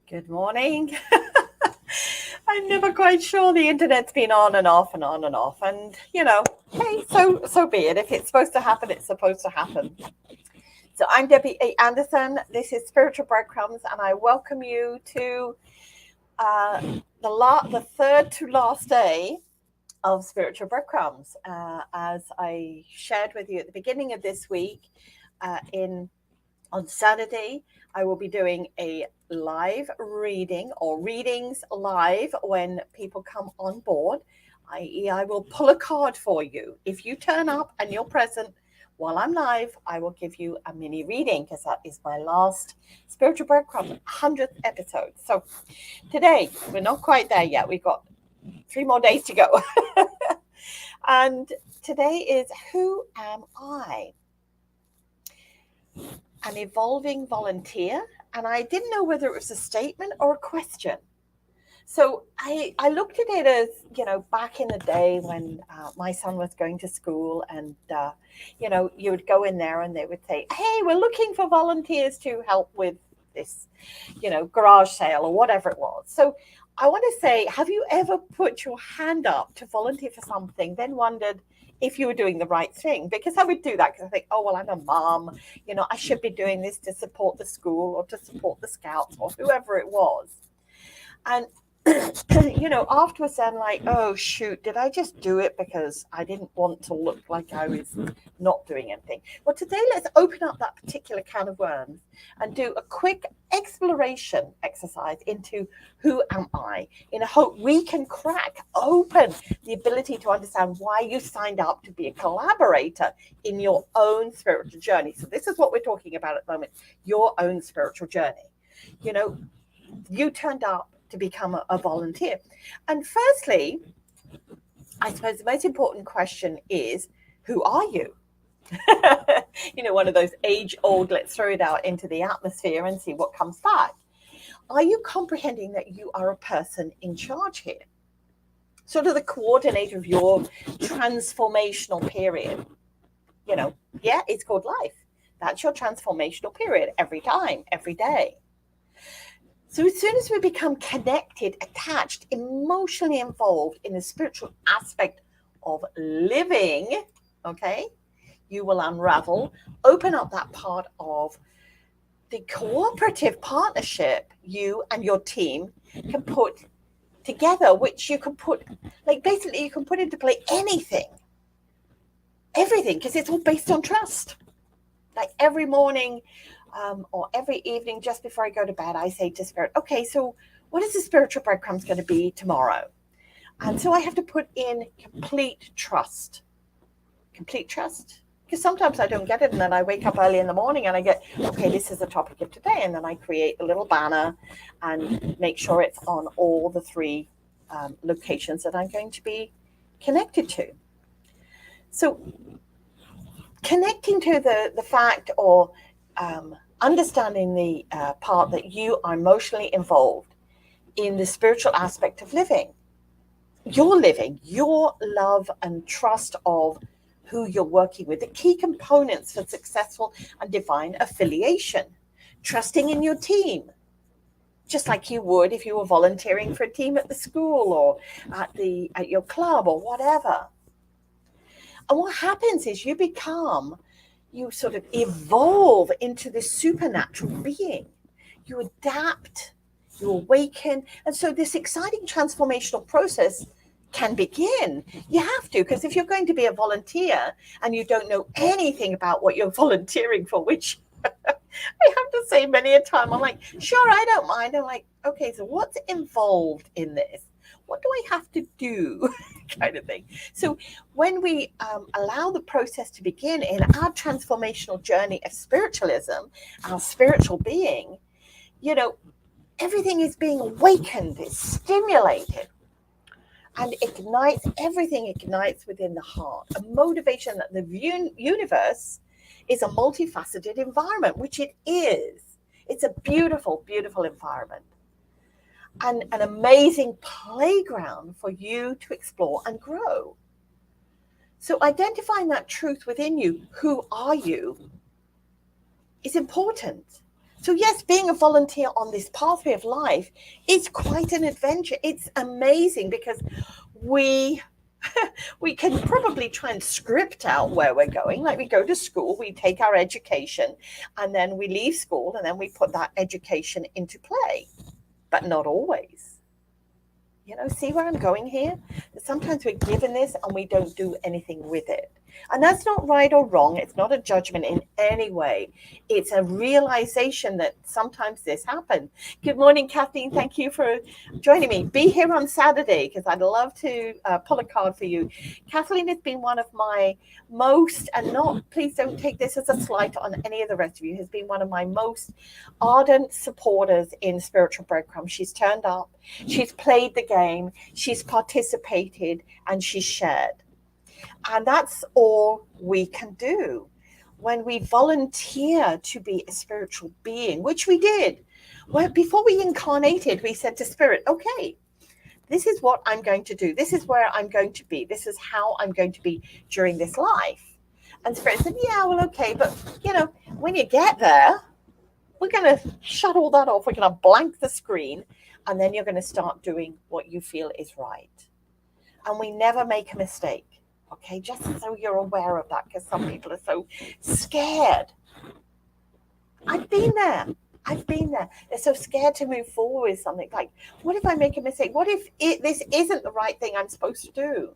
Good morning. I'm never quite sure. The internet's been on and off and on and off. And, hey, so be it. If it's supposed to happen, it's supposed to happen. So I'm Debbie A. Anderson. This is Spiritual Breadcrumbs, and I welcome you to the third to last day of Spiritual Breadcrumbs. As I shared with you at the beginning of this week, on Saturday, I will be doing a live reading or readings live when people come on board, i.e. I will pull a card for you. If you turn up and you're present while I'm live, I will give you a mini reading because that is my last Spiritual Breadcrumb 100th episode. So today, we're not quite there yet. We've got 3 more days to go. And today is, who am I? An evolving volunteer, and I didn't know whether it was a statement or a question. So I looked at it as, back in the day when my son was going to school, and you would go in there and they would say, hey, we're looking for volunteers to help with this, garage sale or whatever it was. So I want to say, have you ever put your hand up to volunteer for something, then wondered if you were doing the right thing? Because I would do that because I think, oh, well, I'm a mom, I should be doing this to support the school or to support the scouts or whoever it was. And, afterwards I'm like, oh, shoot, did I just do it because I didn't want to look like I was not doing anything? Well, today, let's open up that particular can of worms and do a quick exploration exercise into who am I, in a hope we can crack open the ability to understand why you signed up to be a collaborator in your own spiritual journey. So this is what we're talking about at the moment, your own spiritual journey. You turned up to become a volunteer. And firstly, I suppose the most important question is, who are you? One of those age-old, let's throw it out into the atmosphere and see what comes back. Are you comprehending that you are a person in charge here? Sort of the coordinator of your transformational period. It's called life. That's your transformational period every time, every day. So as soon as we become connected, attached, emotionally involved in the spiritual aspect of living, okay, you will unravel, open up that part of the cooperative partnership you and your team can put together, which you can put, basically you can put into play everything, because it's all based on trust. Like every morning, or every evening just before I go to bed, I say to Spirit, okay, so what is the spiritual breadcrumbs going to be tomorrow? And so I have to put in complete trust. Complete trust. Because sometimes I don't get it, and then I wake up early in the morning and I get, okay, this is the topic of today. And then I create a little banner and make sure it's on all the 3 locations that I'm going to be connected to. So connecting to the fact, or understanding the part that you are emotionally involved in the spiritual aspect of living, your love and trust of who you're working with, the key components for successful and divine affiliation, trusting in your team, just like you would if you were volunteering for a team at the school or at your club or whatever. And what happens is you sort of evolve into this supernatural being. You adapt, you awaken. And so this exciting transformational process can begin. You have to, because if you're going to be a volunteer and you don't know anything about what you're volunteering for, which I have to say many a time, I'm like, sure, I don't mind. I'm like, okay, so what's involved in this? What do I have to do? Kind of thing. So when we allow the process to begin in our transformational journey of spiritualism, our spiritual being, everything is being awakened, it's stimulated, and everything ignites within the heart. A motivation that the universe is a multifaceted environment, which it is. It's a beautiful, beautiful environment. And an amazing playground for you to explore and grow. So identifying that truth within you, who are you, is important. So yes, being a volunteer on this pathway of life is quite an adventure. It's amazing because we can probably try and script out where we're going. Like, we go to school, we take our education, and then we leave school, and then we put that education into play, but not always. See where I'm going here? Sometimes we're given this and we don't do anything with it. And that's not right or wrong. It's not a judgment in any way. It's a realization that sometimes this happens. Good morning, Kathleen. Thank you for joining me. Be here on Saturday because I'd love to pull a card for you. Kathleen has been one of my most, and not, please don't take this as a slight on any of the rest of you, has been one of my most ardent supporters in Spiritual Breadcrumbs. She's turned up, she's played the game, she's participated, and she's shared. And that's all we can do. When we volunteer to be a spiritual being, which we did, well, before we incarnated, we said to Spirit, okay, this is what I'm going to do. This is where I'm going to be. This is how I'm going to be during this life. And Spirit said, yeah, well, okay. But, when you get there, we're going to shut all that off. We're going to blank the screen. And then you're going to start doing what you feel is right. And we never make a mistake. Okay, just so you're aware of that, because some people are so scared. I've been there. They're so scared to move forward with something. Like, what if I make a mistake? What if this isn't the right thing I'm supposed to do?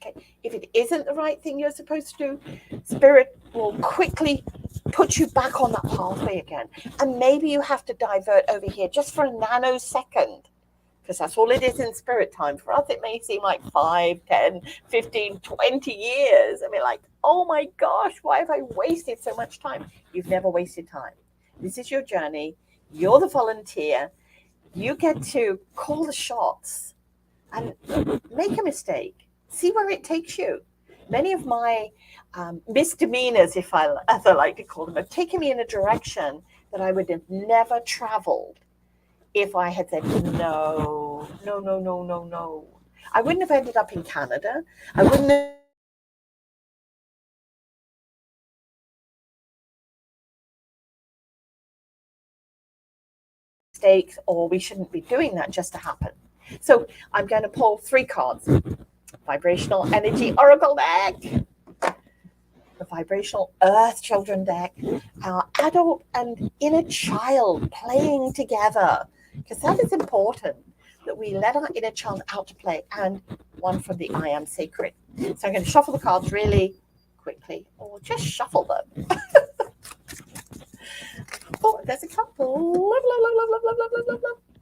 Okay, if it isn't the right thing you're supposed to do, Spirit will quickly put you back on that pathway again. And maybe you have to divert over here just for a nanosecond. Because that's all it is in spirit time. For us, it may seem like 5, 10, 15, 20 years. I mean, like, oh my gosh, why have I wasted so much time? You've never wasted time. This is your journey. You're the volunteer. You get to call the shots and make a mistake. See where it takes you. Many of my misdemeanors, as I like to call them, have taken me in a direction that I would have never traveled if I had said, no. I wouldn't have ended up in Canada. I wouldn't have mistakes, or we shouldn't be doing that just to happen. So I'm going to pull 3 cards. Vibrational Energy Oracle deck, the Vibrational Earth Children deck, our adult and inner child playing together. Because that is important, that we let our inner child out to play, and one from the I Am Sacred. So I'm going to shuffle the cards really quickly, or just shuffle them. Oh, there's a couple.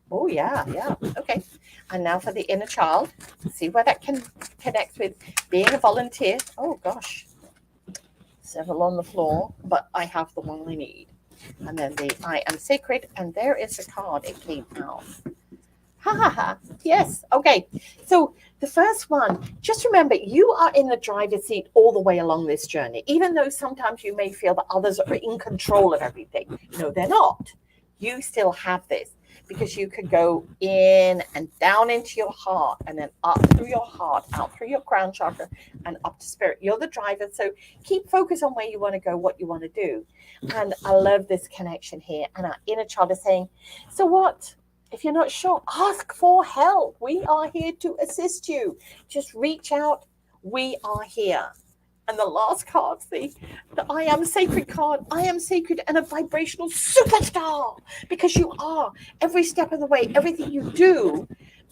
Oh, yeah. Okay. And now for the inner child. See where that can connect with being a volunteer. Oh, gosh. Several on the floor, but I have the one I need. And then the I Am Sacred, and there is the card. It came out. Yes. Okay. So the first one, just remember, you are in the driver's seat all the way along this journey, even though sometimes you may feel that others are in control of everything. No, they're not. You still have this, because you could go in and down into your heart, and then up through your heart, out through your crown chakra, and up to spirit. You're the driver. So keep focus on where you want to go, what you want to do. And I love this connection here. And our inner child is saying, so what? If you're not sure, ask for help. We are here to assist you. Just reach out. We are here. And the last card, the I Am Sacred card. I am sacred and a vibrational superstar, because you are. Every step of the way, everything you do,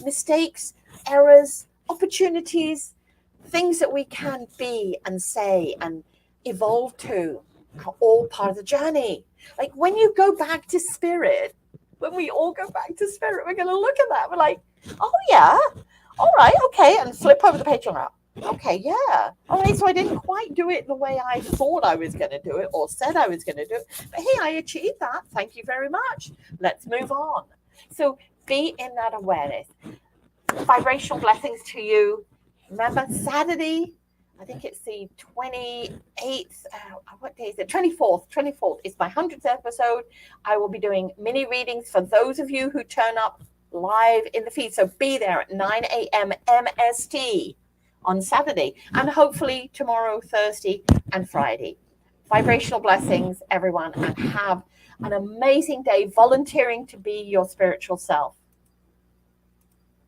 mistakes, errors, opportunities, things that we can be and say and evolve to are all part of the journey. Like when you go back to spirit, when we all go back to spirit, we're going to look at that. We're like, oh, yeah. All right. Okay. And flip over the page on that. Okay. Yeah. All right. So I didn't quite do it the way I thought I was going to do it or said I was going to do it. But hey, I achieved that. Thank you very much. Let's move on. So be in that awareness. Vibrational blessings to you. Remember, Saturday, I think it's the 28th, what day is it? 24th. 24th is my 100th episode. I will be doing mini readings for those of you who turn up live in the feed. So be there at 9 a.m. MST on Saturday, and hopefully tomorrow, Thursday and Friday. Vibrational blessings, everyone, and have an amazing day volunteering to be your spiritual self.